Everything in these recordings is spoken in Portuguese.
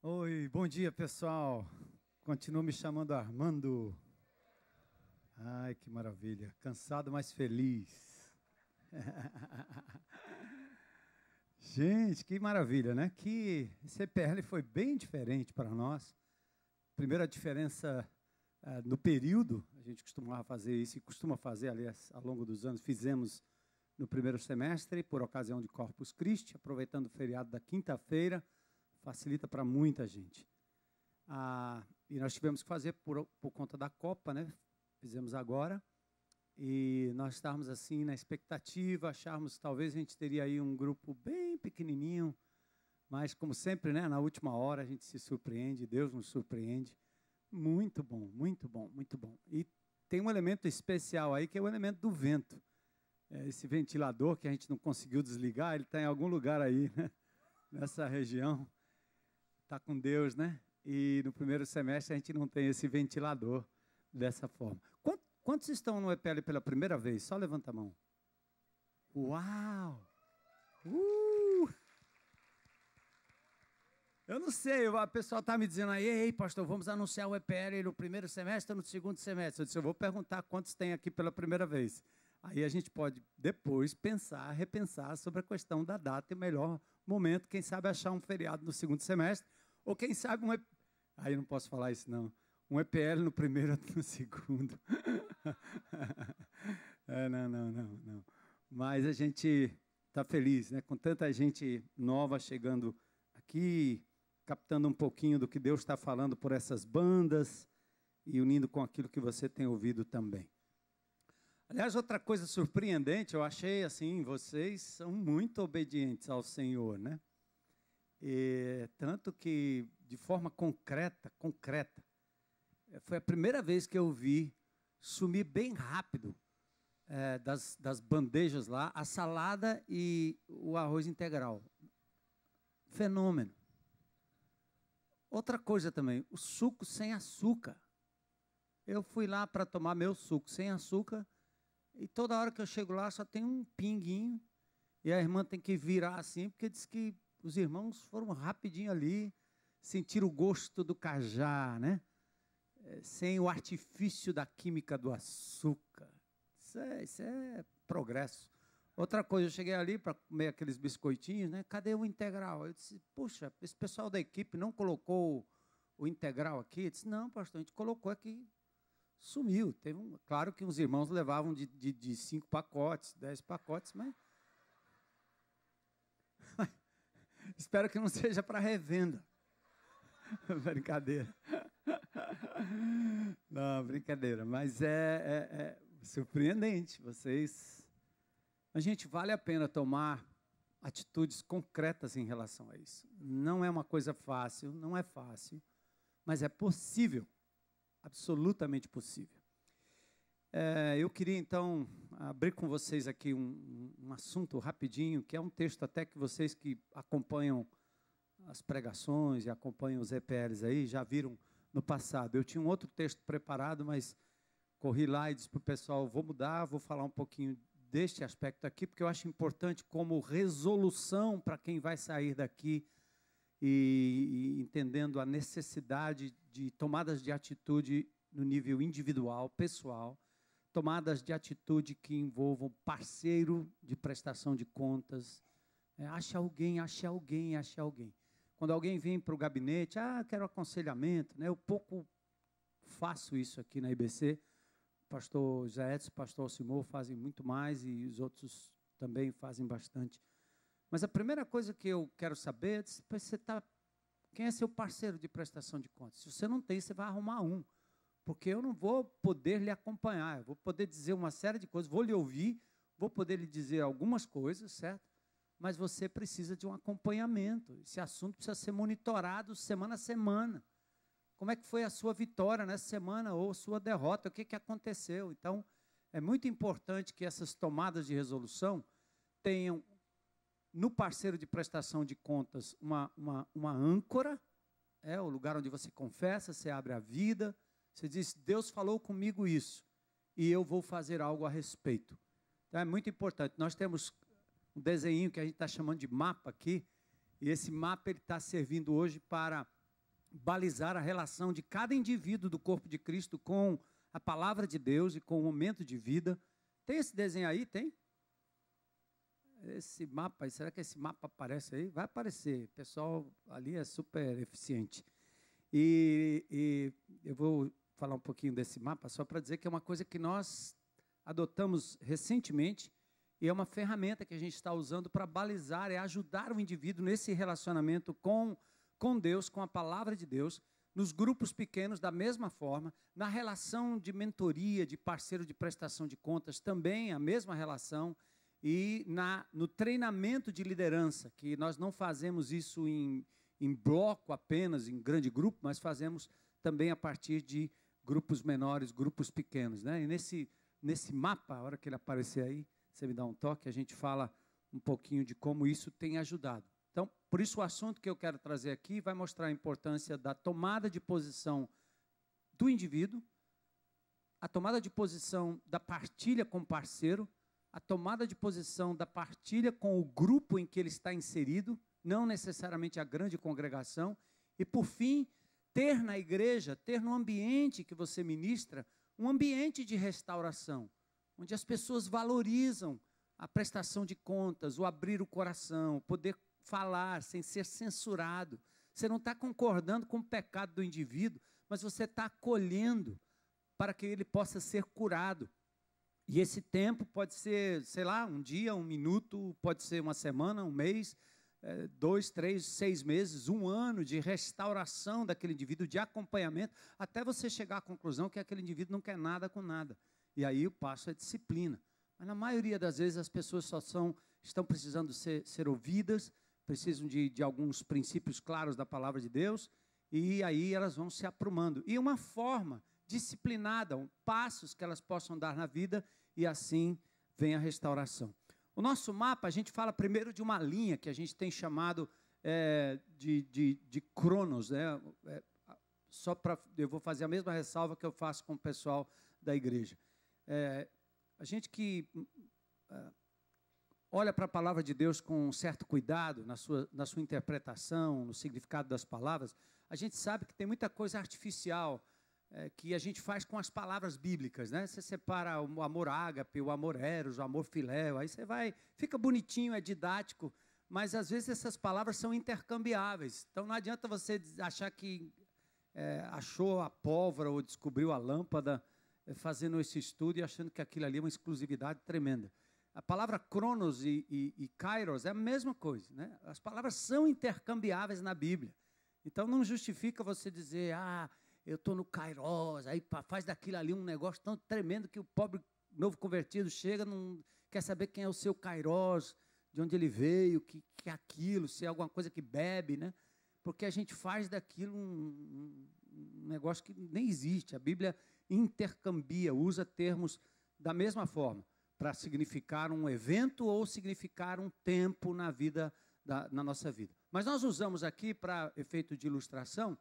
Oi, bom dia, pessoal. Continuo me chamando Armando. Ai, que maravilha. Cansado, mas feliz. Gente, que maravilha, né? Que esse EPL foi bem diferente para nós. Primeira diferença no período, a gente costumava fazer isso e costuma fazer, aliás, ao longo dos anos, fizemos no primeiro semestre, por ocasião de Corpus Christi, aproveitando o feriado da quinta-feira, facilita para muita gente. E nós tivemos que fazer por conta da Copa, né? Fizemos agora. E nós estávamos assim na expectativa, achávamos que talvez a gente teria aí um grupo bem pequenininho, mas como sempre, né? Na última hora a gente se surpreende, Deus nos surpreende. Muito bom, muito bom, muito bom. E tem um elemento especial aí que é o elemento do vento. Esse ventilador que a gente não conseguiu desligar, ele está em algum lugar aí, né? Nessa região. Está com Deus, né? E no primeiro semestre a gente não tem esse ventilador dessa forma. Quantos estão no EPL pela primeira vez? Só levanta a mão. Uau! Eu não sei, o pessoal está me dizendo aí, ei, pastor, vamos anunciar o EPL no primeiro semestre ou no segundo semestre? Eu disse, eu vou perguntar quantos tem aqui pela primeira vez. Aí a gente pode depois repensar sobre a questão da data e o melhor momento, quem sabe achar um feriado no segundo semestre, ou quem sabe aí eu não posso falar isso não, um EPL no primeiro ou no segundo. Não. Mas a gente está feliz, né? Com tanta gente nova chegando aqui, captando um pouquinho do que Deus está falando por essas bandas e unindo com aquilo que você tem ouvido também. Aliás, outra coisa surpreendente, eu achei assim, vocês são muito obedientes ao Senhor, né? Tanto que, de forma concreta, foi a primeira vez que eu vi sumir bem rápido das bandejas lá, a salada e o arroz integral. Fenômeno. Outra coisa também, o suco sem açúcar. Eu fui lá para tomar meu suco sem açúcar, e toda hora que eu chego lá só tem um pinguinho, e a irmã tem que virar assim, porque diz que os irmãos foram rapidinho ali, sentir o gosto do cajá, né? Sem o artifício da química do açúcar. Isso é progresso. Outra coisa, eu cheguei ali para comer aqueles biscoitinhos, né? Cadê o integral? Eu disse, puxa, esse pessoal da equipe não colocou o integral aqui? Eu disse, não, pastor, a gente colocou aqui. Sumiu. Claro que os irmãos levavam de 5 pacotes, 10 pacotes, mas espero que não seja para revenda. Brincadeira. Não, brincadeira. Mas é surpreendente. Gente, vale a pena tomar atitudes concretas em relação a isso. Não é uma coisa fácil, não é fácil, mas é possível. Absolutamente possível. Eu queria, então, abrir com vocês aqui um assunto rapidinho, que é um texto até que vocês que acompanham as pregações e acompanham os EPLs aí, já viram no passado. Eu tinha um outro texto preparado, mas corri lá e disse para o pessoal, vou mudar, vou falar um pouquinho deste aspecto aqui, porque eu acho importante como resolução para quem vai sair daqui e entendendo a necessidade de tomadas de atitude no nível individual, pessoal, tomadas de atitude que envolvam parceiro de prestação de contas. Ache alguém. Quando alguém vem para o gabinete, quero aconselhamento, né? Eu pouco faço isso aqui na IBC. O pastor José Edson, o pastor Simão fazem muito mais e os outros também fazem bastante. Mas a primeira coisa que eu quero saber é quem é seu parceiro de prestação de contas. Se você não tem, você vai arrumar um. Porque eu não vou poder lhe acompanhar. Eu vou poder dizer uma série de coisas, vou lhe ouvir, vou poder lhe dizer algumas coisas, certo? Mas você precisa de um acompanhamento. Esse assunto precisa ser monitorado semana a semana. Como é que foi a sua vitória nessa semana ou sua derrota? O que aconteceu? Então, é muito importante que essas tomadas de resolução tenham no parceiro de prestação de contas uma âncora, o lugar onde você confessa, você abre a vida, você diz, Deus falou comigo isso, e eu vou fazer algo a respeito. Então é muito importante. Nós temos um desenho que a gente está chamando de mapa aqui, e esse mapa está servindo hoje para balizar a relação de cada indivíduo do corpo de Cristo com a palavra de Deus e com o momento de vida. Tem esse desenho aí? Tem? Esse mapa, será que esse mapa aparece aí? Vai aparecer, o pessoal ali é super eficiente. E eu vou falar um pouquinho desse mapa, só para dizer que é uma coisa que nós adotamos recentemente, e é uma ferramenta que a gente está usando para balizar e ajudar o indivíduo nesse relacionamento com Deus, com a palavra de Deus, nos grupos pequenos da mesma forma, na relação de mentoria, de parceiro de prestação de contas, também a mesma relação, e no treinamento de liderança, que nós não fazemos isso em bloco apenas, em grande grupo, mas fazemos também a partir de grupos menores, grupos pequenos, né? E nesse mapa, a hora que ele aparecer aí, você me dá um toque, a gente fala um pouquinho de como isso tem ajudado. Então, por isso o assunto que eu quero trazer aqui vai mostrar a importância da tomada de posição do indivíduo, a tomada de posição da partilha com o parceiro, a tomada de posição da partilha com o grupo em que ele está inserido, não necessariamente a grande congregação, e, por fim, ter na igreja, ter no ambiente que você ministra, um ambiente de restauração, onde as pessoas valorizam a prestação de contas, o abrir o coração, o poder falar sem ser censurado. Você não está concordando com o pecado do indivíduo, mas você está acolhendo para que ele possa ser curado. E esse tempo pode ser, sei lá, um dia, um minuto, pode ser uma semana, um mês, 2, 3, 6 meses, um ano de restauração daquele indivíduo, de acompanhamento, até você chegar à conclusão que aquele indivíduo não quer nada com nada. E aí o passo é disciplina. Mas na maioria das vezes as pessoas estão precisando ser ouvidas, precisam de alguns princípios claros da palavra de Deus, e aí elas vão se aprumando. E uma forma disciplinada, passos que elas possam dar na vida, e assim vem a restauração. O nosso mapa, a gente fala primeiro de uma linha que a gente tem chamado de Cronos, né? Eu vou fazer a mesma ressalva que eu faço com o pessoal da igreja. A gente que olha para a palavra de Deus com um certo cuidado na sua interpretação, no significado das palavras, a gente sabe que tem muita coisa artificial que a gente faz com as palavras bíblicas, né? Você separa o amor ágape, o amor eros, o amor filéu, aí você fica bonitinho, é didático, mas às vezes essas palavras são intercambiáveis. Então não adianta você achar que achou a pólvora ou descobriu a lâmpada fazendo esse estudo e achando que aquilo ali é uma exclusividade tremenda. A palavra cronos e kairos é a mesma coisa, né? As palavras são intercambiáveis na Bíblia. Então não justifica você dizer, eu estou no kairos, aí faz daquilo ali um negócio tão tremendo que o pobre novo convertido chega, não quer saber quem é o seu kairos, de onde ele veio, que é aquilo, se é alguma coisa que bebe, né? Porque a gente faz daquilo um negócio que nem existe. A Bíblia intercambia, usa termos da mesma forma, para significar um evento ou significar um tempo na nossa vida. Mas nós usamos aqui, para efeito de ilustração,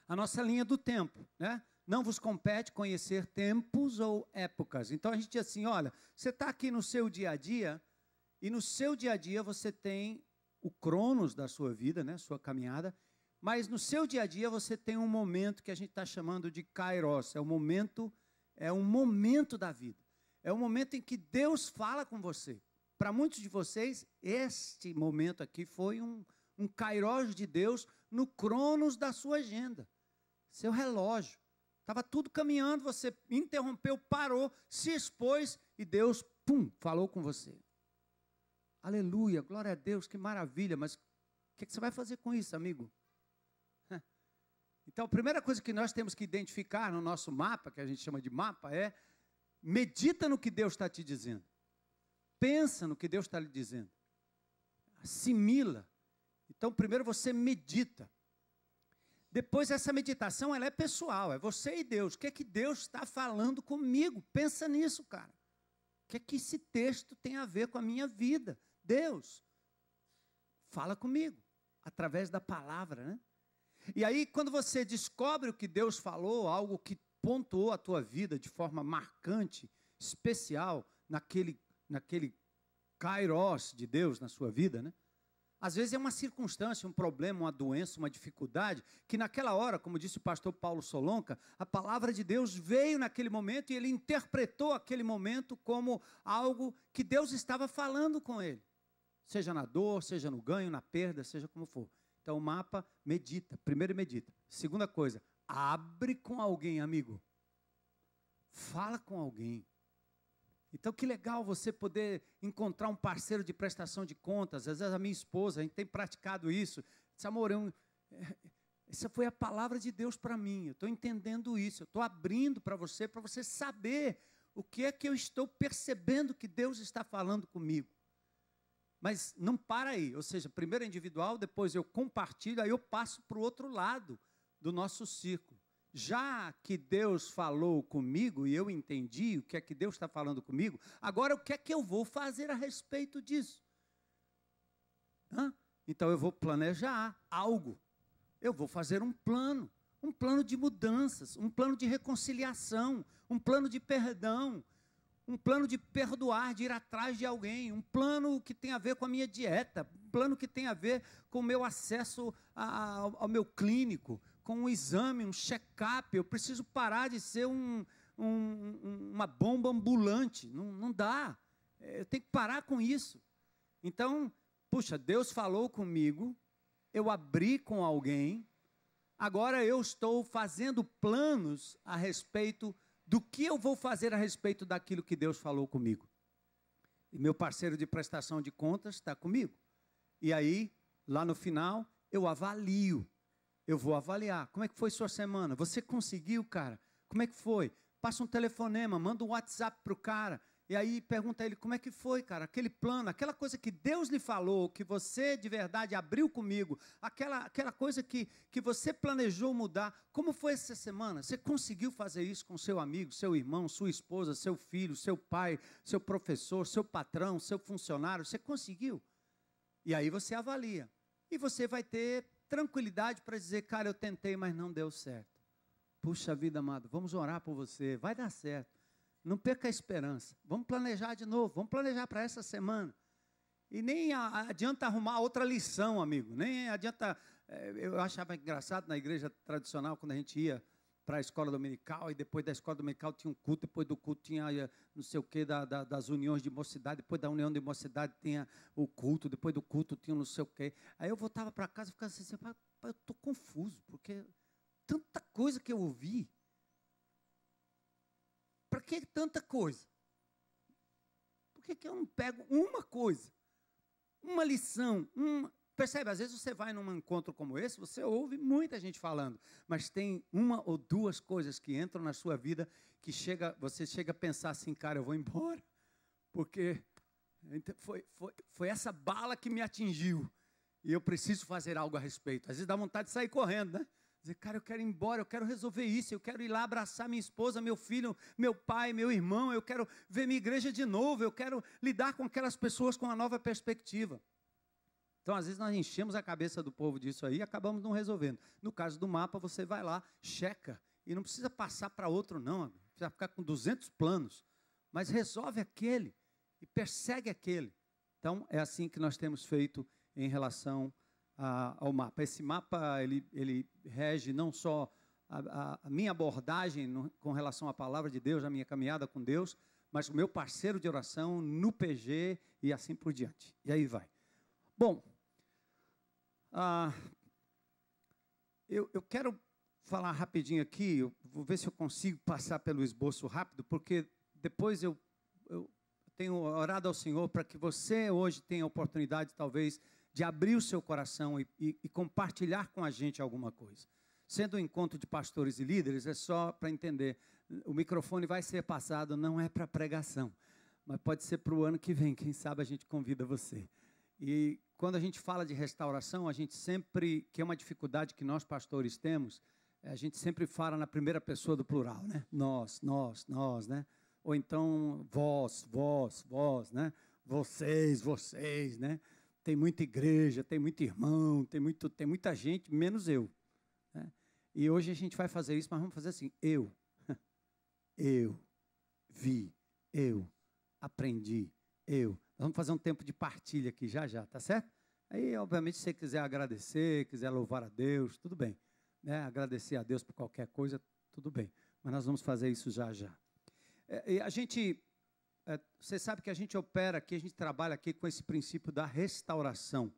a nossa linha do tempo, né? Não vos compete conhecer tempos ou épocas. Então a gente diz assim, olha, você está aqui no seu dia a dia, e no seu dia a dia você tem o cronos da sua vida, né? Sua caminhada, mas no seu dia a dia você tem um momento que a gente está chamando de kairos, é um momento da vida. É um momento em que Deus fala com você. Para muitos de vocês, este momento aqui foi um kairos de Deus no cronos da sua agenda. Seu relógio. Estava tudo caminhando, você interrompeu, parou, se expôs e Deus, falou com você. Aleluia, glória a Deus, que maravilha. Mas o que você vai fazer com isso, amigo? Então, a primeira coisa que nós temos que identificar no nosso mapa, que a gente chama de mapa, é medita no que Deus está te dizendo. Pensa no que Deus está lhe dizendo. Assimila. Então, primeiro você medita. Depois, essa meditação, ela é pessoal, é você e Deus. O que é que Deus está falando comigo? Pensa nisso, cara. O que é que esse texto tem a ver com a minha vida? Deus, fala comigo, através da palavra, né? E aí, quando você descobre o que Deus falou, algo que pontuou a tua vida de forma marcante, especial, naquele kairos de Deus na sua vida, né? Às vezes é uma circunstância, um problema, uma doença, uma dificuldade, que naquela hora, como disse o pastor Paulo Solonca, a palavra de Deus veio naquele momento e ele interpretou aquele momento como algo que Deus estava falando com ele. Seja na dor, seja no ganho, na perda, seja como for. Então o mapa medita, primeiro medita. Segunda coisa, abre com alguém, amigo. Fala com alguém. Então, que legal você poder encontrar um parceiro de prestação de contas. Às vezes a minha esposa, a gente tem praticado isso. Diz, amor, essa foi a palavra de Deus para mim. Eu estou entendendo isso. Eu estou abrindo para você saber o que é que eu estou percebendo que Deus está falando comigo. Mas não para aí. Ou seja, primeiro é individual, depois eu compartilho, aí eu passo para o outro lado do nosso círculo. Já que Deus falou comigo e eu entendi o que é que Deus está falando comigo, agora o que é que eu vou fazer a respeito disso? Então eu vou planejar algo, eu vou fazer um plano de mudanças, um plano de reconciliação, um plano de perdão, um plano de perdoar, de ir atrás de alguém, um plano que tem a ver com a minha dieta, um plano que tem a ver com o meu acesso ao meu clínico, com um exame, um check-up. Eu preciso parar de ser uma bomba ambulante. Não dá. Eu tenho que parar com isso. Então, puxa, Deus falou comigo, eu abri com alguém, agora eu estou fazendo planos a respeito do que eu vou fazer a respeito daquilo que Deus falou comigo. E meu parceiro de prestação de contas está comigo. E aí, lá no final, eu avalio. Eu vou avaliar. Como é que foi sua semana? Você conseguiu, cara? Como é que foi? Passa um telefonema, manda um WhatsApp para o cara. E aí pergunta a ele, como é que foi, cara? Aquele plano, aquela coisa que Deus lhe falou, que você de verdade abriu comigo, aquela coisa que você planejou mudar, como foi essa semana? Você conseguiu fazer isso com seu amigo, seu irmão, sua esposa, seu filho, seu pai, seu professor, seu patrão, seu funcionário? Você conseguiu? E aí você avalia. E você vai ter tranquilidade para dizer, cara, eu tentei, mas não deu certo. Puxa vida, amado, vamos orar por você, vai dar certo. Não perca a esperança. Vamos planejar de novo, vamos planejar para essa semana. E nem adianta arrumar outra lição, amigo. Nem adianta. Eu achava engraçado na igreja tradicional, quando a gente ia para a escola dominical, e depois da escola dominical tinha um culto, depois do culto tinha não sei o quê, das uniões de mocidade, depois da união de mocidade tinha o culto, depois do culto tinha não sei o quê. Aí eu voltava para casa e ficava assim, eu estou confuso, porque tanta coisa que eu ouvi. Para que tanta coisa? Por que eu não pego uma coisa? Uma lição, Percebe, às vezes você vai num encontro como esse, você ouve muita gente falando, mas tem uma ou duas coisas que entram na sua vida que você chega a pensar assim, cara, eu vou embora, porque foi essa bala que me atingiu, e eu preciso fazer algo a respeito. Às vezes dá vontade de sair correndo, né? Dizer, cara, eu quero ir embora, eu quero resolver isso, eu quero ir lá abraçar minha esposa, meu filho, meu pai, meu irmão, eu quero ver minha igreja de novo, eu quero lidar com aquelas pessoas com uma nova perspectiva. Então, às vezes, nós enchemos a cabeça do povo disso aí e acabamos não resolvendo. No caso do mapa, você vai lá, checa, e não precisa passar para outro, não. Não precisa ficar com 200 planos, mas resolve aquele e persegue aquele. Então, é assim que nós temos feito em relação ao mapa. Esse mapa, ele rege não só a minha abordagem com relação à palavra de Deus, a minha caminhada com Deus, mas o meu parceiro de oração no PG e assim por diante. E aí vai. Bom, eu quero falar rapidinho aqui, eu vou ver se eu consigo passar pelo esboço rápido, porque depois eu tenho orado ao Senhor para que você hoje tenha a oportunidade, talvez, de abrir o seu coração e compartilhar com a gente alguma coisa. Sendo um encontro de pastores e líderes, é só para entender, o microfone vai ser passado, não é para pregação, mas pode ser para o ano que vem, quem sabe a gente convida você. E quando a gente fala de restauração, a gente sempre, que é uma dificuldade que nós pastores temos, a gente sempre fala na primeira pessoa do plural, né? Nós, né? Ou então vós, né? Vocês, né? Tem muita igreja, tem muito irmão, tem muita gente, menos eu. Né? E hoje a gente vai fazer isso, mas vamos fazer assim, eu vi, eu aprendi, eu. Nós vamos fazer um tempo de partilha aqui já, tá certo? Aí, obviamente, se você quiser agradecer, quiser louvar a Deus, tudo bem. Né? Agradecer a Deus por qualquer coisa, tudo bem. Mas nós vamos fazer isso já já. E a gente, você sabe que a gente opera aqui, a gente trabalha aqui com esse princípio da restauração.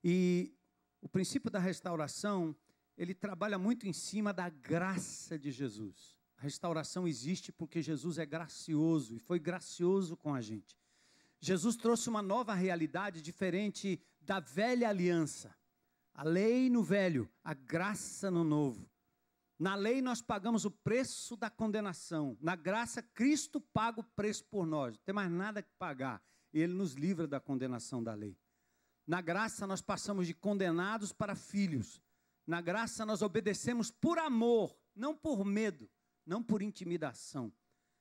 E o princípio da restauração, ele trabalha muito em cima da graça de Jesus. A restauração existe porque Jesus é gracioso e foi gracioso com a gente. Jesus trouxe uma nova realidade diferente da velha aliança. A lei no velho, a graça no novo. Na lei nós pagamos o preço da condenação. Na graça, Cristo paga o preço por nós. Não tem mais nada que pagar. Ele nos livra da condenação da lei. Na graça nós passamos de condenados para filhos. Na graça nós obedecemos por amor, não por medo, não por intimidação.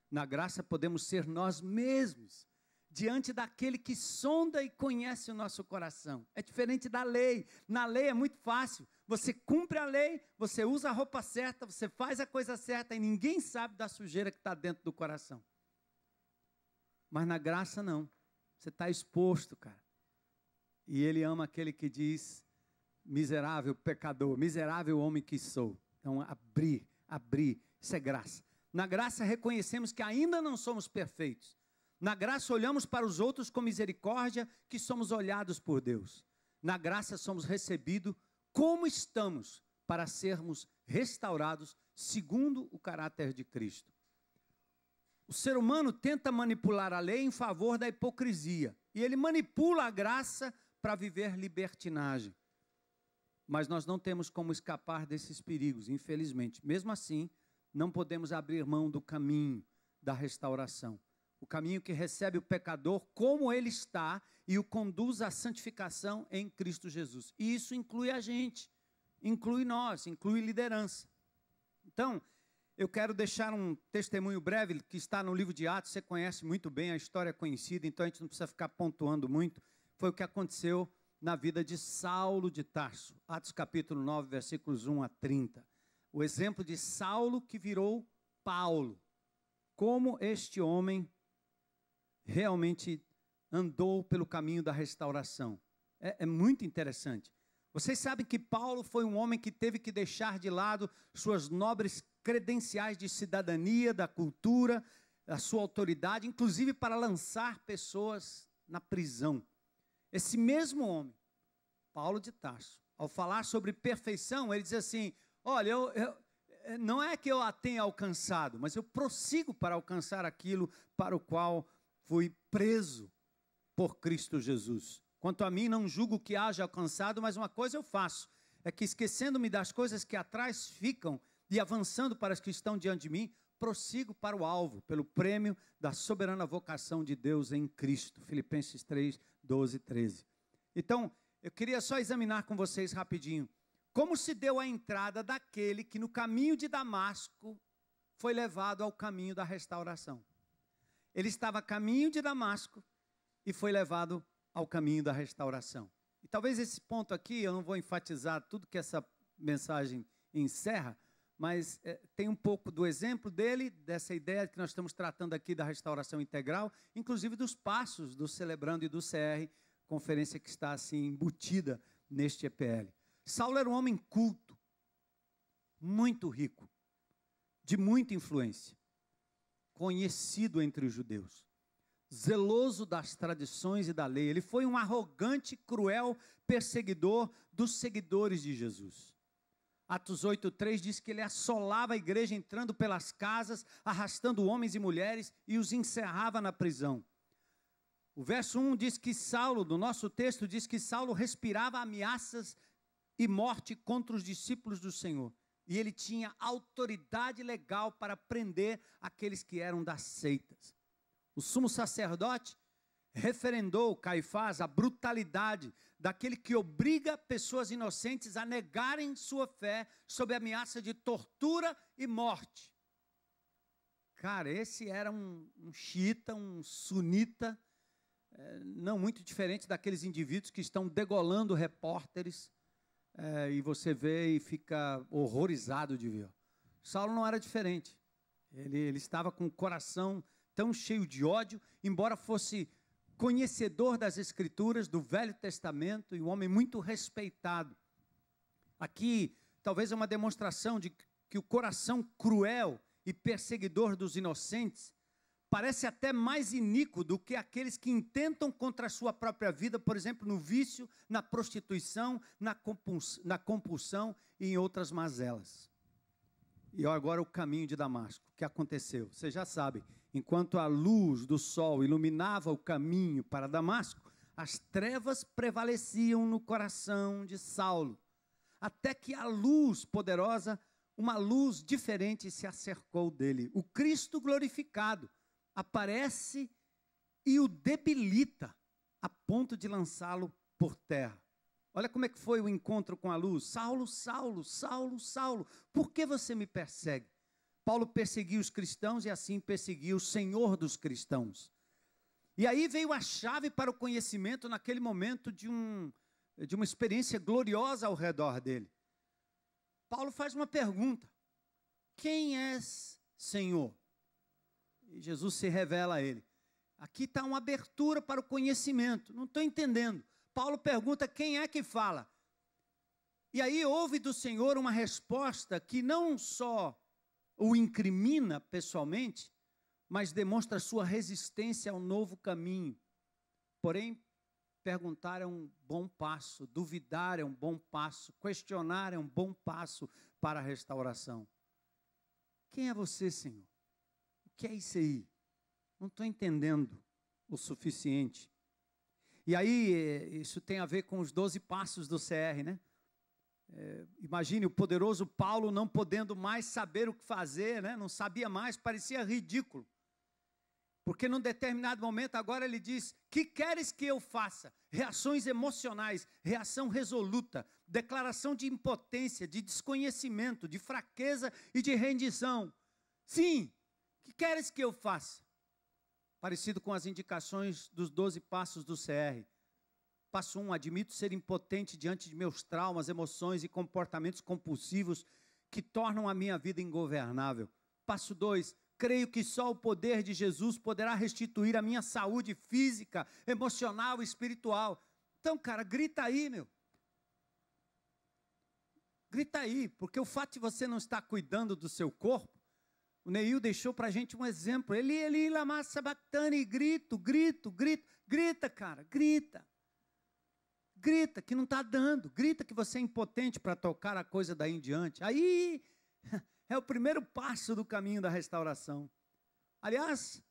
Na graça podemos ser nós mesmos, diante daquele que sonda e conhece o nosso coração. É diferente da lei. Na lei é muito fácil. Você cumpre a lei, você usa a roupa certa, você faz a coisa certa e ninguém sabe da sujeira que está dentro do coração. Mas na graça não. Você está exposto, cara. E ele ama aquele que diz, miserável pecador, miserável homem que sou. Então, abrir, isso é graça. Na graça reconhecemos que ainda não somos perfeitos. Na graça olhamos para os outros com misericórdia, que somos olhados por Deus. Na graça somos recebidos como estamos, para sermos restaurados segundo o caráter de Cristo. O ser humano tenta manipular a lei em favor da hipocrisia. E ele manipula a graça para viver libertinagem. Mas nós não temos como escapar desses perigos, infelizmente. Mesmo assim, não podemos abrir mão do caminho da restauração. O caminho que recebe o pecador como ele está e o conduz à santificação em Cristo Jesus. E isso inclui a gente, inclui nós, inclui liderança. Então, eu quero deixar um testemunho breve que está no livro de Atos. Você conhece muito bem, a história é conhecida, então a gente não precisa ficar pontuando muito. Foi o que aconteceu na vida de Saulo de Tarso. Atos capítulo 9, versículos 1 a 30. O exemplo de Saulo que virou Paulo. Como este homem realmente andou pelo caminho da restauração. É muito interessante. Vocês sabem que Paulo foi um homem que teve que deixar de lado suas nobres credenciais de cidadania, da cultura, da sua autoridade, inclusive para lançar pessoas na prisão. Esse mesmo homem, Paulo de Tarso, ao falar sobre perfeição, ele diz assim, olha, não é que eu a tenha alcançado, mas eu prossigo para alcançar aquilo para o qual fui preso por Cristo Jesus. Quanto a mim, não julgo que haja alcançado, mas uma coisa eu faço, é que esquecendo-me das coisas que atrás ficam e avançando para as que estão diante de mim, prossigo para o alvo, pelo prêmio da soberana vocação de Deus em Cristo. Filipenses 3, 12 e 13. Então, eu queria só examinar com vocês rapidinho, como se deu a entrada daquele que no caminho de Damasco foi levado ao caminho da restauração. Ele estava a caminho de Damasco e foi levado ao caminho da restauração. E talvez esse ponto aqui, eu não vou enfatizar tudo que essa mensagem encerra, mas tem um pouco do exemplo dele, dessa ideia que nós estamos tratando aqui da restauração integral, inclusive dos passos do Celebrando e do CR, conferência que está assim embutida neste EPL. Saulo era um homem culto, muito rico, de muita influência, conhecido entre os judeus, zeloso das tradições e da lei. Ele foi um arrogante, cruel perseguidor dos seguidores de Jesus. Atos 8:3 diz que ele assolava a igreja entrando pelas casas, arrastando homens e mulheres e os encerrava na prisão. O verso 1 diz que Saulo, do nosso texto, diz que Saulo respirava ameaças e morte contra os discípulos do Senhor. E ele tinha autoridade legal para prender aqueles que eram das seitas. O sumo sacerdote referendou, Caifás, a brutalidade daquele que obriga pessoas inocentes a negarem sua fé sob ameaça de tortura e morte. Cara, esse era um xiita, um sunita, não muito diferente daqueles indivíduos que estão degolando repórteres, e você vê e fica horrorizado de ver. Saulo não era diferente. Ele estava com o coração tão cheio de ódio, embora fosse conhecedor das Escrituras, do Velho Testamento, e um homem muito respeitado. Aqui, talvez é uma demonstração de que o coração cruel e perseguidor dos inocentes parece até mais iníquo do que aqueles que intentam contra a sua própria vida, por exemplo, no vício, na prostituição, na compulsão e em outras mazelas. E agora o caminho de Damasco. O que aconteceu? Vocês já sabem, enquanto a luz do sol iluminava o caminho para Damasco, as trevas prevaleciam no coração de Saulo, até que a luz poderosa, uma luz diferente, se acercou dele. O Cristo glorificado aparece e o debilita a ponto de lançá-lo por terra. Olha como é que foi o encontro com a luz. Saulo, Saulo, Saulo, Saulo, por que você me persegue? Paulo perseguiu os cristãos e assim perseguiu o Senhor dos cristãos. E aí veio a chave para o conhecimento naquele momento de uma experiência gloriosa ao redor dele. Paulo faz uma pergunta: quem és, Senhor? E Jesus se revela a ele. Aqui está uma abertura para o conhecimento. Não estou entendendo. Paulo pergunta: quem é que fala? E aí ouve do Senhor uma resposta que não só o incrimina pessoalmente, mas demonstra sua resistência ao novo caminho. Porém, perguntar é um bom passo, duvidar é um bom passo, questionar é um bom passo para a restauração. Quem é você, Senhor? O que é isso aí? Não estou entendendo o suficiente. E aí, isso tem a ver com os 12 passos do CR, né? Imagine o poderoso Paulo não podendo mais saber o que fazer, né? Não sabia mais, parecia ridículo. Porque num determinado momento agora ele diz: que queres que eu faça? Reações emocionais, reação resoluta, declaração de impotência, de desconhecimento, de fraqueza e de rendição. Sim, que queres que eu faça? Parecido com as indicações dos 12 passos do CR. Passo 1, admito ser impotente diante de meus traumas, emoções e comportamentos compulsivos que tornam a minha vida ingovernável. Passo 2, creio que só o poder de Jesus poderá restituir a minha saúde física, emocional e espiritual. Então, cara, grita aí, meu. Grita aí, porque o fato de você não estar cuidando do seu corpo, o Neil deixou para a gente um exemplo. Eli, lama sabachthani, grito, grita, cara, grita. Grita que não está dando, grita que você é impotente para tocar a coisa daí em diante. Aí é o primeiro passo do caminho da restauração. Aliás,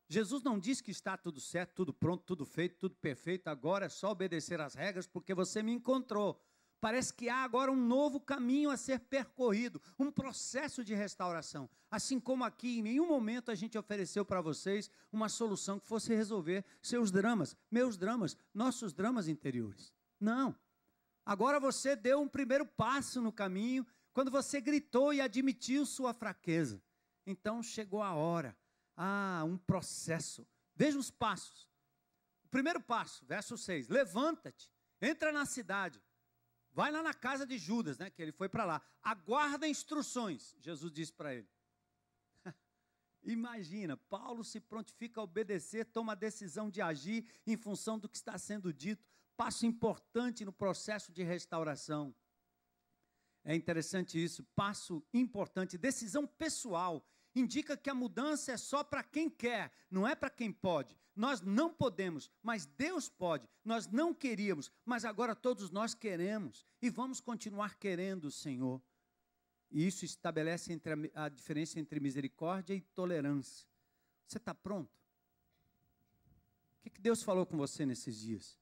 Jesus não diz que está tudo certo, tudo pronto, tudo feito, tudo perfeito, agora é só obedecer às regras porque você me encontrou. Parece que há agora um novo caminho a ser percorrido, um processo de restauração. Assim como aqui, em nenhum momento a gente ofereceu para vocês uma solução que fosse resolver seus dramas, meus dramas, nossos dramas interiores. Não. Agora você deu um primeiro passo no caminho, quando você gritou e admitiu sua fraqueza. Então chegou a hora. Um processo. Veja os passos. O primeiro passo, verso 6. Levanta-te, entra na cidade. Vai lá na casa de Judas, né, que ele foi para lá. Aguarda instruções, Jesus disse para ele. Imagina, Paulo se prontifica a obedecer, toma a decisão de agir em função do que está sendo dito. Passo importante no processo de restauração. É interessante isso, passo importante, decisão pessoal. Indica que a mudança é só para quem quer, não é para quem pode. Nós não podemos, mas Deus pode. Nós não queríamos, mas agora todos nós queremos. E vamos continuar querendo o Senhor. E isso estabelece a diferença entre misericórdia e tolerância. Você está pronto? O que Deus falou com você nesses dias?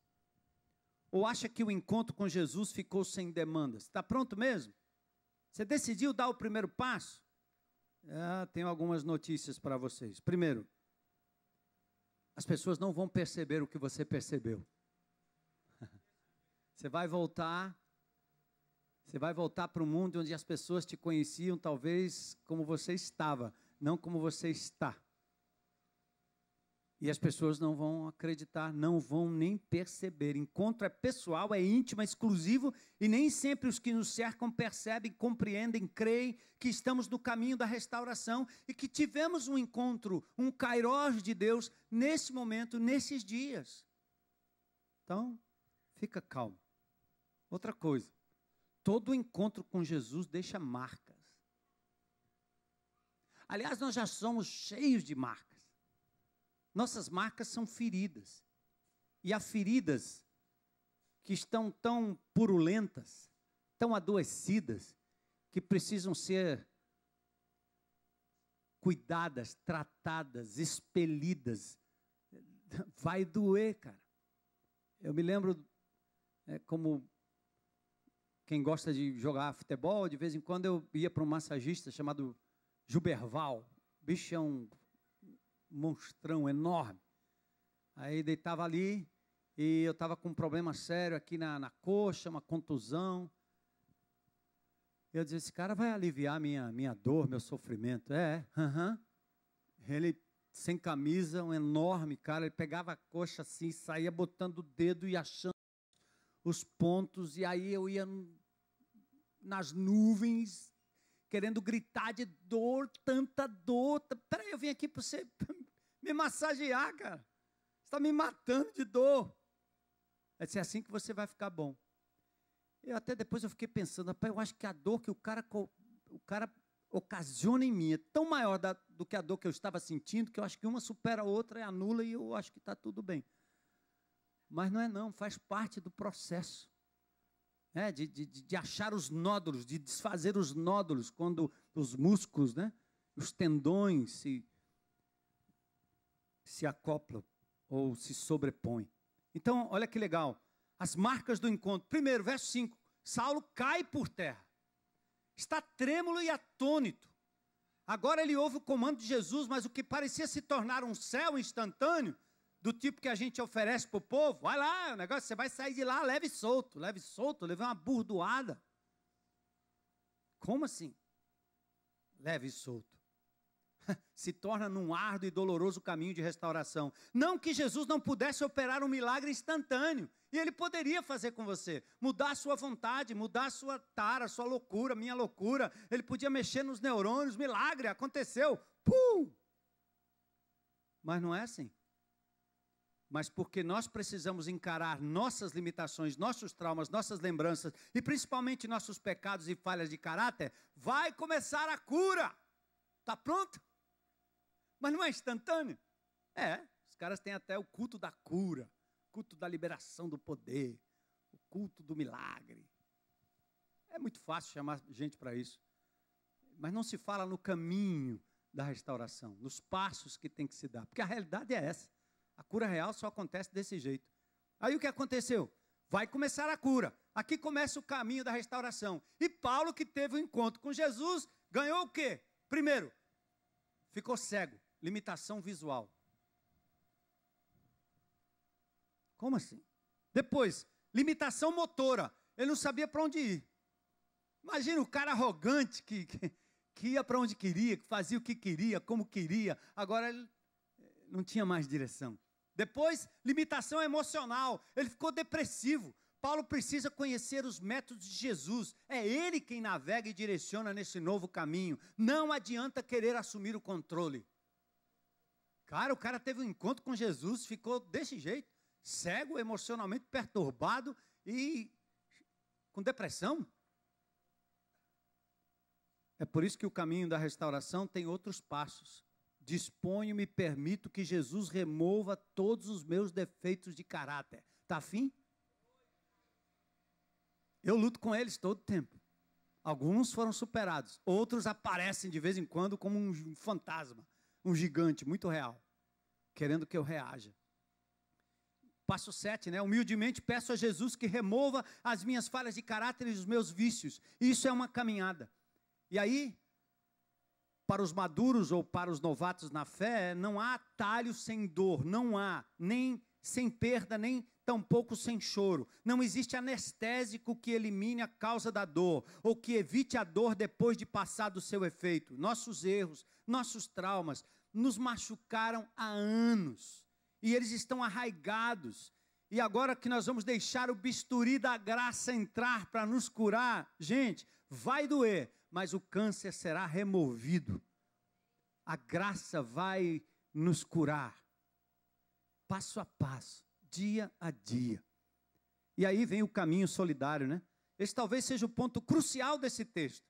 Ou acha que o encontro com Jesus ficou sem demandas? Está pronto mesmo? Você decidiu dar o primeiro passo? Tenho algumas notícias para vocês. Primeiro, as pessoas não vão perceber o que você percebeu. Você vai voltar para o mundo onde as pessoas te conheciam talvez como você estava, não como você está. E as pessoas não vão acreditar, não vão nem perceber. Encontro é pessoal, é íntimo, é exclusivo, e nem sempre os que nos cercam percebem, compreendem, creem que estamos no caminho da restauração e que tivemos um encontro, um kairós de Deus nesse momento, nesses dias. Então, fica calmo. Outra coisa, todo encontro com Jesus deixa marcas. Aliás, nós já somos cheios de marcas. Nossas marcas são feridas. E há feridas que estão tão purulentas, tão adoecidas, que precisam ser cuidadas, tratadas, expelidas. Vai doer, cara. Eu me lembro, como quem gosta de jogar futebol, de vez em quando eu ia para um massagista chamado Juberval. O bicho é um monstrão enorme. Aí deitava ali e eu estava com um problema sério aqui na coxa, uma contusão. Eu dizia, esse cara vai aliviar minha dor, meu sofrimento. Ele sem camisa, um enorme cara, ele pegava a coxa assim, saía botando o dedo e achando os pontos, e aí eu ia nas nuvens, querendo gritar de dor, tanta dor. Peraí, eu vim aqui para você me massagear, cara. Você está me matando de dor. É assim que você vai ficar bom. Até depois eu fiquei pensando, rapaz, eu acho que a dor que o cara ocasiona em mim é tão maior do que a dor que eu estava sentindo, que eu acho que uma supera a outra e anula, e eu acho que está tudo bem. Mas não é não, faz parte do processo. De achar os nódulos, de desfazer os nódulos, quando os músculos, os tendões se acoplam ou se sobrepõem. Então, olha que legal, as marcas do encontro. Primeiro, verso 5, Saulo cai por terra, está trêmulo e atônito. Agora ele ouve o comando de Jesus, mas o que parecia se tornar um céu instantâneo, do tipo que a gente oferece para o povo, vai lá, o negócio, você vai sair de lá leve e solto, leve uma burdoada. Como assim? Leve e solto. Se torna num árduo e doloroso caminho de restauração. Não que Jesus não pudesse operar um milagre instantâneo, e ele poderia fazer com você, mudar a sua vontade, mudar a sua tara, a sua loucura, minha loucura. Ele podia mexer nos neurônios, milagre, aconteceu. Pum! Mas não é assim. Mas porque nós precisamos encarar nossas limitações, nossos traumas, nossas lembranças e principalmente nossos pecados e falhas de caráter, vai começar a cura. Está pronto? Mas não é instantâneo. Os caras têm até o culto da cura, culto da liberação do poder, o culto do milagre. É muito fácil chamar gente para isso. Mas não se fala no caminho da restauração, nos passos que tem que se dar, porque a realidade é essa. A cura real só acontece desse jeito. Aí o que aconteceu? Vai começar a cura. Aqui começa o caminho da restauração. E Paulo, que teve um encontro com Jesus, ganhou o quê? Primeiro, ficou cego, limitação visual. Como assim? Depois, limitação motora. Ele não sabia para onde ir. Imagina o cara arrogante que ia para onde queria, que fazia o que queria, como queria. Agora ele não tinha mais direção. Depois, limitação emocional. Ele ficou depressivo. Paulo precisa conhecer os métodos de Jesus. É ele quem navega e direciona nesse novo caminho. Não adianta querer assumir o controle. Cara, o cara teve um encontro com Jesus, ficou desse jeito, cego, emocionalmente perturbado e com depressão. É por isso que o caminho da restauração tem outros passos. Disponho e me permito que Jesus remova todos os meus defeitos de caráter. Está afim? Eu luto com eles todo o tempo. Alguns foram superados, outros aparecem de vez em quando como um fantasma, um gigante muito real, querendo que eu reaja. Passo 7, humildemente peço a Jesus que remova as minhas falhas de caráter e os meus vícios. Isso é uma caminhada. E aí, para os maduros ou para os novatos na fé, não há atalho sem dor, não há, nem sem perda, nem tampouco sem choro. Não existe anestésico que elimine a causa da dor, ou que evite a dor depois de passar do seu efeito. Nossos erros, nossos traumas, nos machucaram há anos. e eles estão arraigados. E agora que nós vamos deixar o bisturi da graça entrar para nos curar, gente, vai doer, mas o câncer será removido. A graça vai nos curar, passo a passo, dia a dia. E aí vem o caminho solidário, né? Esse talvez seja o ponto crucial desse texto.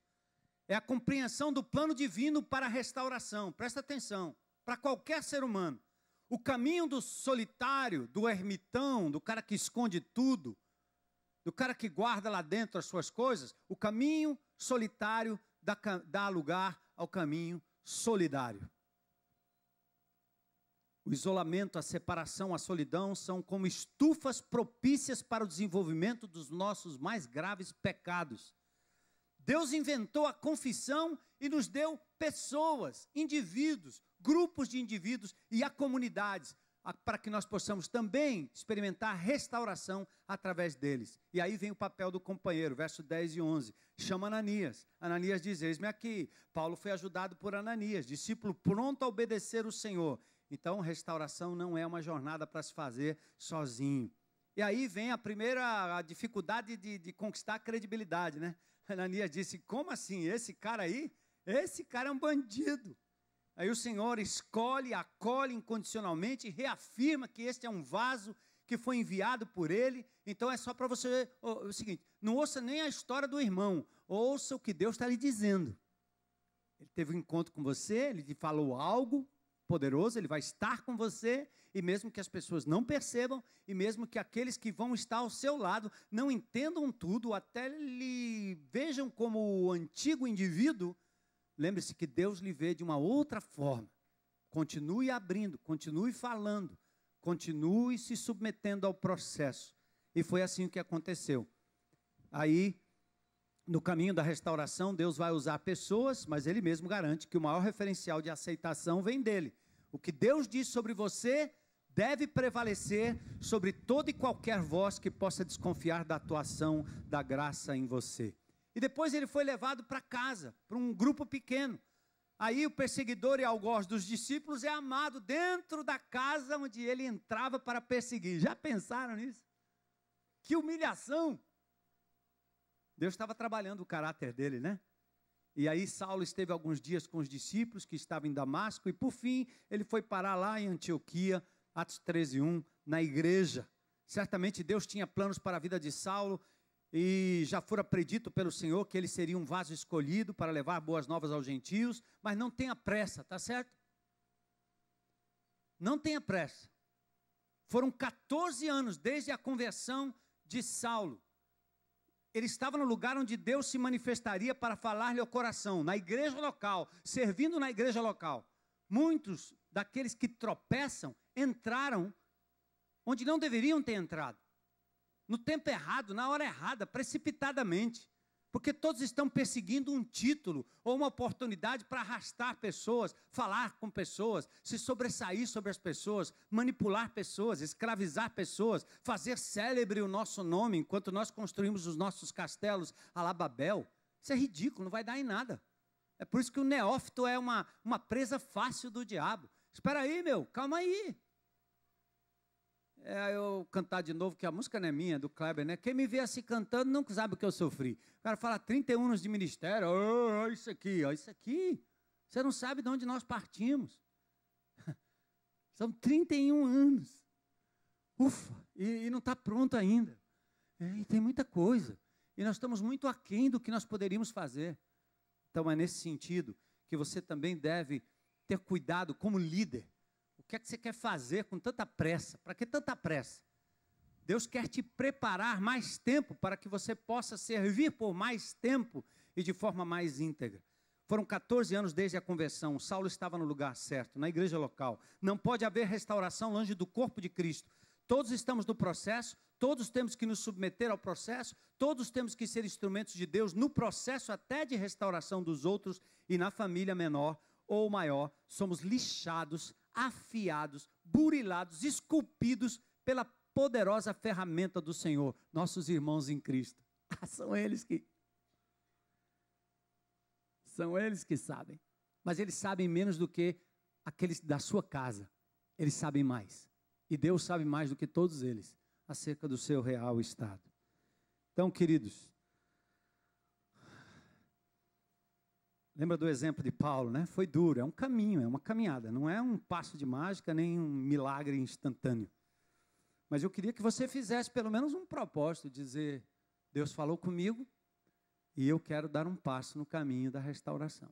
É a compreensão do plano divino para a restauração. Presta atenção, para qualquer ser humano. O caminho do solitário, do ermitão, do cara que esconde tudo, do cara que guarda lá dentro as suas coisas, o caminho solitário dá lugar ao caminho solidário. O isolamento, a separação, a solidão são como estufas propícias para o desenvolvimento dos nossos mais graves pecados. Deus inventou a confissão e nos deu pessoas, indivíduos, grupos de indivíduos e a comunidades, para que nós possamos também experimentar restauração através deles. E aí vem o papel do companheiro, verso 10 e 11. Chama Ananias. Ananias diz, eis-me aqui. Paulo foi ajudado por Ananias, discípulo pronto a obedecer o Senhor. Então, restauração não é uma jornada para se fazer sozinho. E aí vem a primeira dificuldade de conquistar a credibilidade, né? Ananias disse, como assim? Esse cara aí? Esse cara é um bandido. Aí o Senhor escolhe, acolhe incondicionalmente, reafirma que este é um vaso que foi enviado por ele. Então é só para você, o seguinte, não ouça nem a história do irmão, ouça o que Deus está lhe dizendo. Ele teve um encontro com você, ele te falou algo poderoso, ele vai estar com você, e mesmo que as pessoas não percebam, e mesmo que aqueles que vão estar ao seu lado não entendam tudo, até lhe vejam como o antigo indivíduo, lembre-se que Deus lhe vê de uma outra forma. Continue abrindo, continue falando, continue se submetendo ao processo. E foi assim que aconteceu. Aí, no caminho da restauração, Deus vai usar pessoas, mas Ele mesmo garante que o maior referencial de aceitação vem dEle. O que Deus diz sobre você deve prevalecer sobre toda e qualquer voz que possa desconfiar da atuação da graça em você. E depois ele foi levado para casa, para um grupo pequeno. Aí o perseguidor e algoz dos discípulos é amado dentro da casa onde ele entrava para perseguir. Já pensaram nisso? Que humilhação! Deus estava trabalhando o caráter dele, né? E aí Saulo esteve alguns dias com os discípulos que estavam em Damasco, e por fim ele foi parar lá em Antioquia, Atos 13:1, na igreja. Certamente Deus tinha planos para a vida de Saulo, e já fora predito pelo Senhor que ele seria um vaso escolhido para levar boas novas aos gentios, mas não tenha pressa, tá certo? Não tenha pressa. Foram 14 anos desde a conversão de Saulo. Ele estava no lugar onde Deus se manifestaria para falar-lhe ao coração, na igreja local, servindo na igreja local. Muitos daqueles que tropeçam entraram onde não deveriam ter entrado. No tempo errado, na hora errada, precipitadamente. Porque todos estão perseguindo um título ou uma oportunidade para arrastar pessoas, falar com pessoas, se sobressair sobre as pessoas, manipular pessoas, escravizar pessoas, fazer célebre o nosso nome enquanto nós construímos os nossos castelos à la Babel. Isso é ridículo, não vai dar em nada. É por isso que o neófito é uma presa fácil do diabo. Espera aí, meu, calma aí. Eu cantar de novo, que a música não é minha, do Kleber, né? Quem me vê assim cantando não sabe o que eu sofri. O cara fala 31 anos de ministério, oh, isso aqui, ó, isso aqui. Você não sabe de onde nós partimos. São 31 anos. Ufa, e não está pronto ainda. E tem muita coisa. E nós estamos muito aquém do que nós poderíamos fazer. Então é nesse sentido que você também deve ter cuidado como líder. O que é que você quer fazer com tanta pressa? Para que tanta pressa? Deus quer te preparar mais tempo para que você possa servir por mais tempo e de forma mais íntegra. Foram 14 anos desde a conversão. Saulo estava no lugar certo, na igreja local. Não pode haver restauração longe do corpo de Cristo. Todos estamos no processo, todos temos que nos submeter ao processo, todos temos que ser instrumentos de Deus no processo até de restauração dos outros, e na família menor ou maior, somos lixados, afiados, burilados, esculpidos pela poderosa ferramenta do Senhor, nossos irmãos em Cristo. São eles que sabem, mas eles sabem menos do que aqueles da sua casa, eles sabem mais. E Deus sabe mais do que todos eles acerca do seu real estado. Então, queridos, lembra do exemplo de Paulo, né? Foi duro, é um caminho, é uma caminhada, não é um passo de mágica, nem um milagre instantâneo. Mas eu queria que você fizesse pelo menos um propósito, dizer, Deus falou comigo e eu quero dar um passo no caminho da restauração.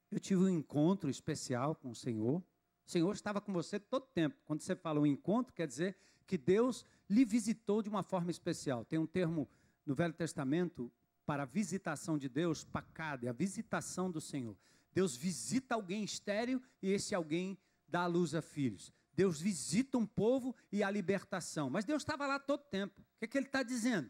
Eu tive um encontro especial com o Senhor. O Senhor estava com você todo o tempo. Quando você fala um encontro, quer dizer que Deus lhe visitou de uma forma especial. Tem um termo no Velho Testamento para a visitação de Deus, pacade, a visitação do Senhor. Deus visita alguém estéril e esse alguém dá à luz a filhos. Deus visita um povo e a libertação. Mas Deus estava lá todo o tempo. O que ele está dizendo?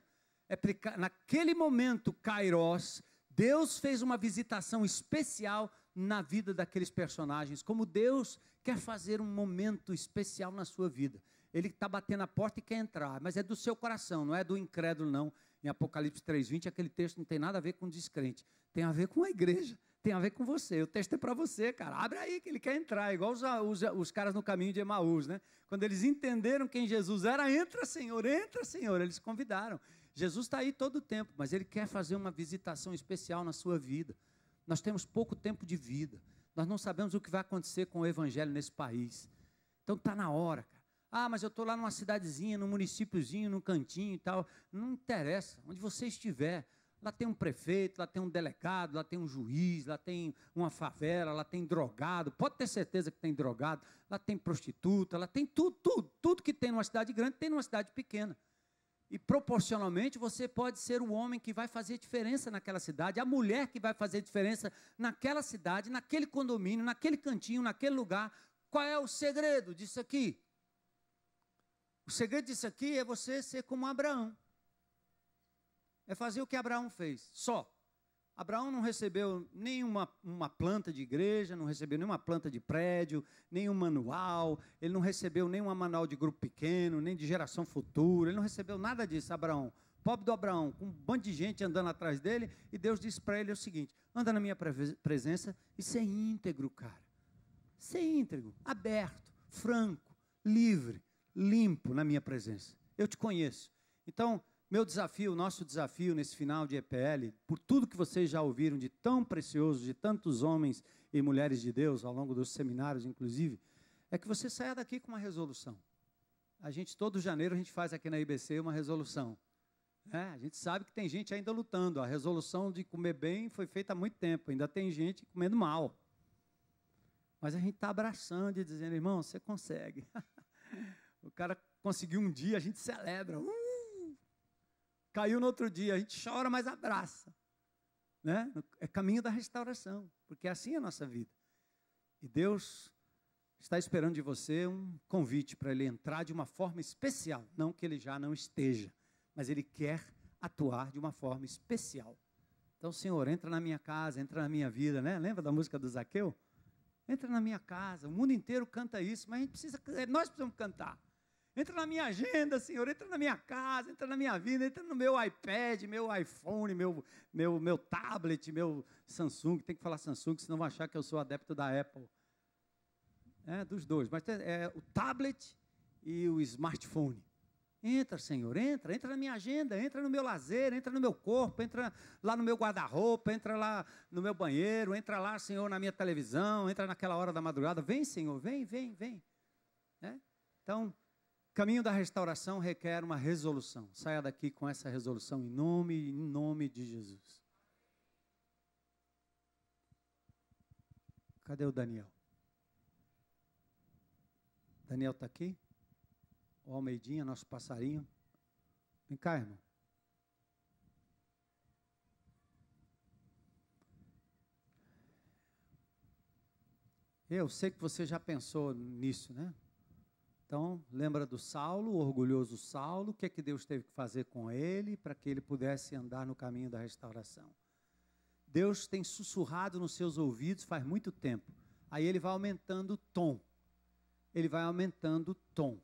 Naquele momento, Kairos, Deus fez uma visitação especial na vida daqueles personagens, como Deus quer fazer um momento especial na sua vida. Ele está batendo a porta e quer entrar, mas é do seu coração, não é do incrédulo, não. Em Apocalipse 3:20, aquele texto não tem nada a ver com descrente, tem a ver com a igreja, tem a ver com você. O texto é para você, cara. Abre aí que ele quer entrar, igual os caras no caminho de Emaús, né? Quando eles entenderam quem Jesus era, entra, Senhor, eles convidaram. Jesus está aí todo o tempo, mas ele quer fazer uma visitação especial na sua vida. Nós temos pouco tempo de vida. Nós não sabemos o que vai acontecer com o evangelho nesse país. Então está na hora, cara. Ah, mas eu estou lá numa cidadezinha, num municípiozinho, num cantinho e tal. Não interessa, onde você estiver. Lá tem um prefeito, lá tem um delegado, lá tem um juiz, lá tem uma favela, lá tem drogado. Pode ter certeza que tem drogado. Lá tem prostituta, lá tem tudo que tem numa cidade grande tem numa cidade pequena. E proporcionalmente você pode ser o homem que vai fazer diferença naquela cidade, a mulher que vai fazer diferença naquela cidade, naquele condomínio, naquele cantinho, naquele lugar. Qual é o segredo disso aqui? O segredo disso aqui é você ser como Abraão. É fazer o que Abraão fez, só. Abraão não recebeu nenhuma planta de igreja, não recebeu nenhuma planta de prédio, nenhum manual, ele não recebeu nenhum manual de grupo pequeno, nem de geração futura, ele não recebeu nada disso, Abraão. Pobre do Abraão, com um bando de gente andando atrás dele, e Deus disse para ele o seguinte, anda na minha presença e ser íntegro, cara. Ser íntegro, aberto, franco, livre, limpo na minha presença. Eu te conheço. Então, meu desafio, nosso desafio nesse final de EPL, por tudo que vocês já ouviram de tão precioso, de tantos homens e mulheres de Deus, ao longo dos seminários, inclusive, é que você saia daqui com uma resolução. Todo janeiro, a gente faz aqui na IBC uma resolução. A gente sabe que tem gente ainda lutando. A resolução de comer bem foi feita há muito tempo. Ainda tem gente comendo mal. Mas a gente está abraçando e dizendo, irmão, você consegue. O cara conseguiu um dia, a gente celebra. Caiu no outro dia, a gente chora, mas abraça. Né? É caminho da restauração, porque assim é a nossa vida. E Deus está esperando de você um convite para ele entrar de uma forma especial. Não que ele já não esteja, mas ele quer atuar de uma forma especial. Então, Senhor, entra na minha casa, entra na minha vida, né? Lembra da música do Zaqueu? Entra na minha casa, o mundo inteiro canta isso, mas nós precisamos cantar. Entra na minha agenda, Senhor, entra na minha casa, entra na minha vida, entra no meu iPad, meu iPhone, meu tablet, meu Samsung. Tem que falar Samsung, senão vão achar que eu sou adepto da Apple. Dos dois, mas é o tablet e o smartphone. Entra, Senhor, entra na minha agenda, entra no meu lazer, entra no meu corpo, entra lá no meu guarda-roupa, entra lá no meu banheiro, entra lá, Senhor, na minha televisão, entra naquela hora da madrugada. Vem, Senhor, vem. Então, caminho da restauração requer uma resolução. Saia daqui com essa resolução em nome de Jesus. Cadê o Daniel? Daniel está aqui? O Almeidinha, nosso passarinho. Vem cá, irmão. Eu sei que você já pensou nisso, né? Então, lembra do Saulo, o orgulhoso Saulo, o que é que Deus teve que fazer com ele para que ele pudesse andar no caminho da restauração? Deus tem sussurrado nos seus ouvidos faz muito tempo. Aí ele vai aumentando o tom. Ele vai aumentando o tom.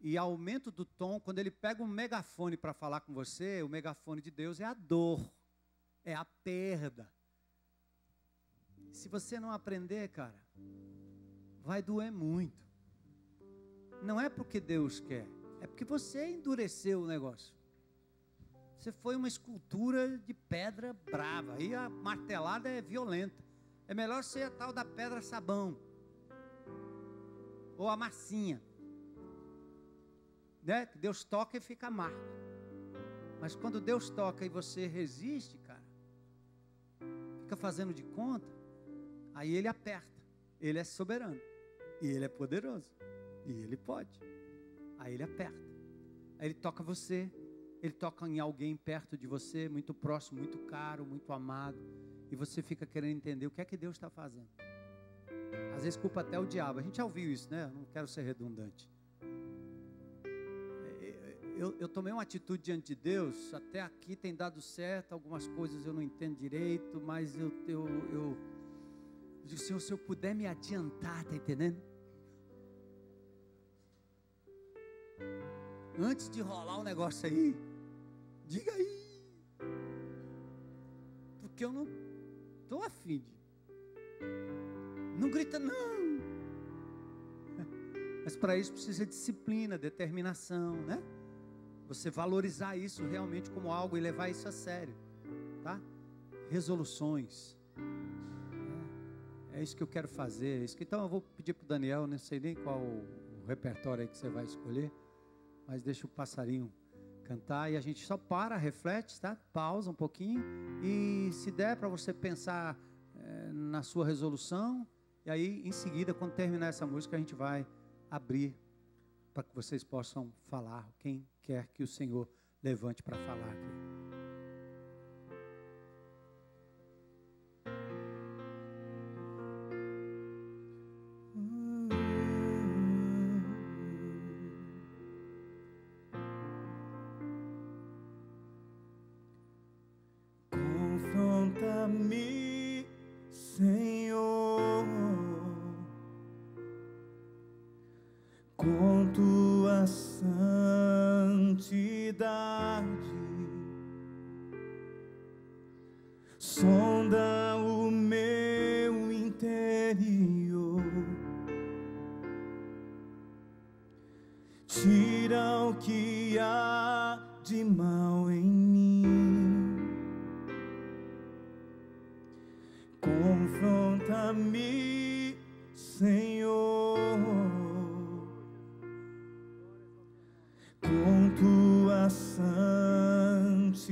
E aumento do tom, quando ele pega um megafone para falar com você, o megafone de Deus é a dor, é a perda. Se você não aprender, cara, vai doer muito. não é porque Deus quer, é porque você endureceu o negócio. Você foi uma escultura de pedra brava, aí a martelada é violenta. É melhor ser a tal da pedra sabão, ou a massinha, né? Que Deus toca e fica amargo. Mas quando Deus toca e você resiste, cara, fica fazendo de conta, aí Ele aperta. Ele é soberano, e Ele é poderoso, e Ele pode. Aí Ele aperta, aí Ele toca você, Ele toca em alguém perto de você, muito próximo, muito caro, muito amado, e você fica querendo entender o que é que Deus está fazendo. Às vezes culpa até o diabo. A gente já ouviu isso, né? Não quero ser redundante. Eu tomei uma atitude diante de Deus, até aqui tem dado certo, algumas coisas eu não entendo direito, mas eu digo, Senhor, se eu puder me adiantar, tá entendendo? Antes de rolar o negócio aí, diga aí, porque eu não estou afim de. Não grita não. Mas para isso precisa de disciplina, determinação, né? Você valorizar isso realmente como algo e levar isso a sério, tá? Resoluções. É isso que eu quero fazer. Então eu vou pedir para o Daniel, não sei nem qual o repertório aí que você vai escolher, mas deixa o passarinho cantar e a gente só para, reflete, tá? Pausa um pouquinho e se der para você pensar na sua resolução, e aí em seguida, quando terminar essa música, a gente vai abrir para que vocês possam falar, quem quer que o Senhor levante para falar aqui. Confronta-me, Senhor, com tua santidade, sonda o meu interior, tira o que há de mal em mim. Confronta-me, Senhor, com tua santidade,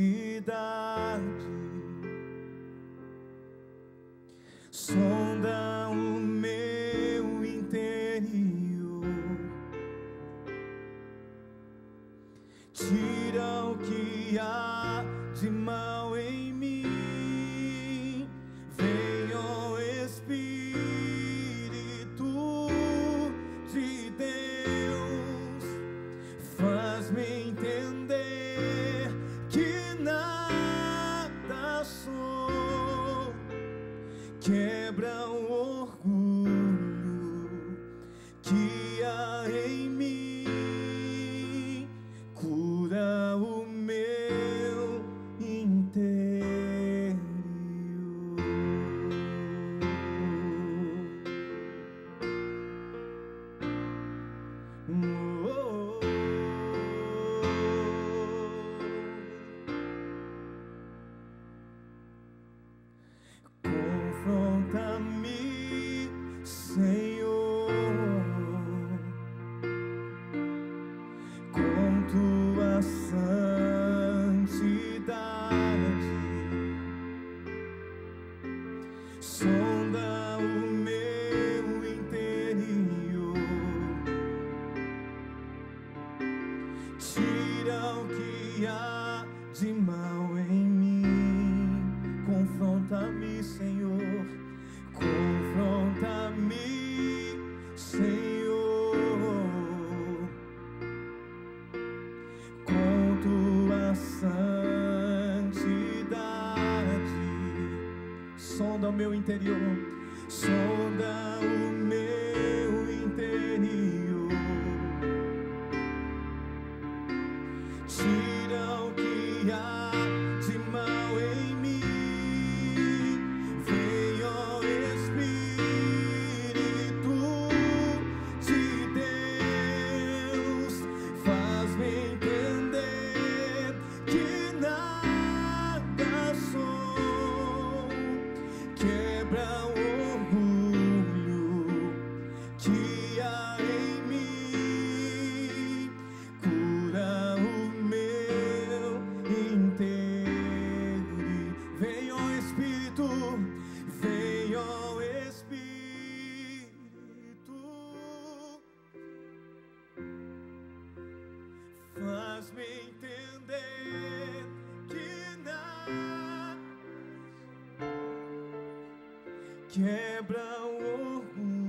sonda o meu interior, tira o que há de mal em mim. Vem, ó Espírito de Deus, faz-me entender que nada sou, quebra o orgulho que há em mim, cura o meu interior. Confronta-me, Senhor, com tua santidade, sonda o meu interior, tira o que há de mal em mim. Confronta-me, Senhor, confronta-me, Senhor, com tua santidade, sonda o meu interior, sonda o meu interior, tira o que há de mal em mim. Vem, ó Espírito de Deus, quebra o orgulho.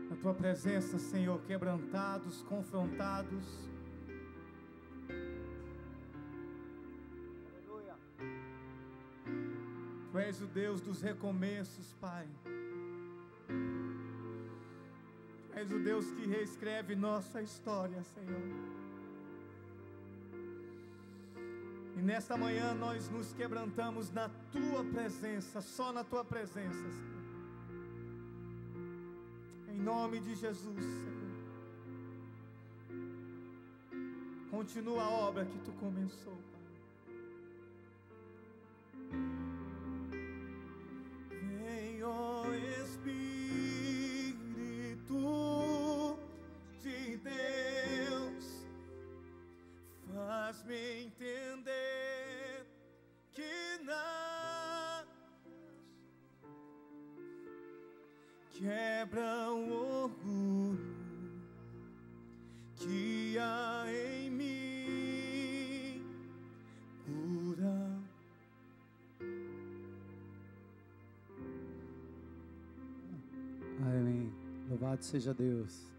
Na tua presença, Senhor, quebrantados, confrontados. Aleluia. Tu és o Deus dos recomeços, Pai. Tu és o Deus que reescreve nossa história, Senhor. E nesta manhã nós nos quebrantamos na tua presença, só na tua presença, Senhor. Em nome de Jesus, Senhor. Continua a obra que tu começou, Pai. Vem, ó Espírito de Deus, faz-me entender que nada quebra o orgulho que há em mim, cura. Amém. Louvado seja Deus.